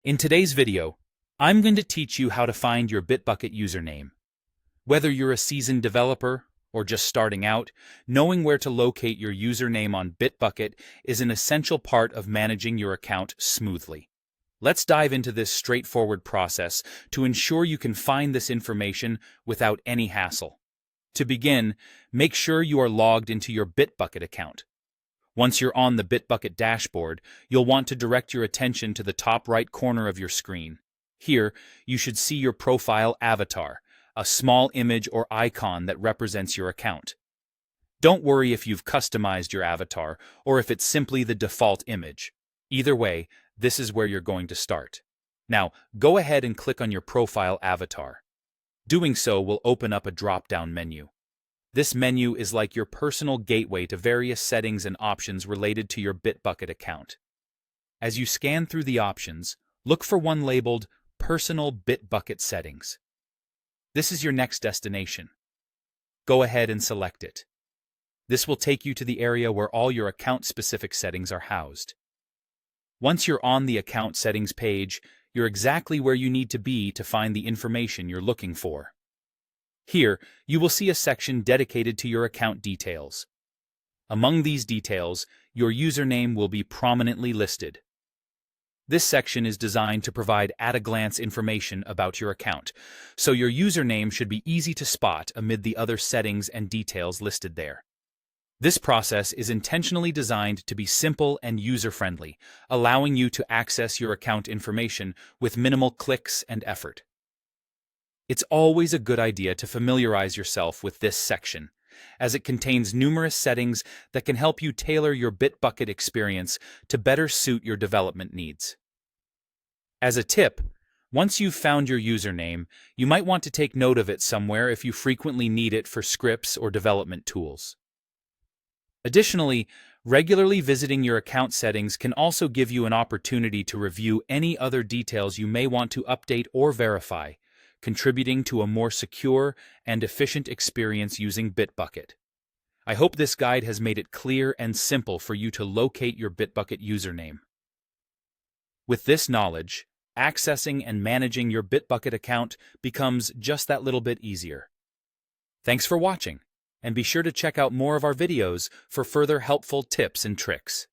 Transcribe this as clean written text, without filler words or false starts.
In today's video, I'm going to teach you how to find your Bitbucket username. Whether you're a seasoned developer or just starting out, knowing where to locate your username on Bitbucket is an essential part of managing your account smoothly. Let's dive into this straightforward process to ensure you can find this information without any hassle. To begin, make sure you are logged into your Bitbucket account. Once you're on the Bitbucket dashboard, you'll want to direct your attention to the top right corner of your screen. Here, you should see your profile avatar, a small image or icon that represents your account. Don't worry if you've customized your avatar or if it's simply the default image. Either way, this is where you're going to start. Now, go ahead and click on your profile avatar. Doing so will open up a drop-down menu. This menu is like your personal gateway to various settings and options related to your Bitbucket account. As you scan through the options, look for one labeled Personal Bitbucket Settings. This is your next destination. Go ahead and select it. This will take you to the area where all your account-specific settings are housed. Once you're on the Account Settings page, you're exactly where you need to be to find the information you're looking for. Here, you will see a section dedicated to your account details. Among these details, your username will be prominently listed. This section is designed to provide at-a-glance information about your account, so your username should be easy to spot amid the other settings and details listed there. This process is intentionally designed to be simple and user-friendly, allowing you to access your account information with minimal clicks and effort. It's always a good idea to familiarize yourself with this section, as it contains numerous settings that can help you tailor your Bitbucket experience to better suit your development needs. As a tip, once you've found your username, you might want to take note of it somewhere if you frequently need it for scripts or development tools. Additionally, regularly visiting your account settings can also give you an opportunity to review any other details you may want to update or verify, contributing to a more secure and efficient experience using Bitbucket. I hope this guide has made it clear and simple for you to locate your Bitbucket username. With this knowledge, accessing and managing your Bitbucket account becomes just that little bit easier. Thanks for watching, and be sure to check out more of our videos for further helpful tips and tricks.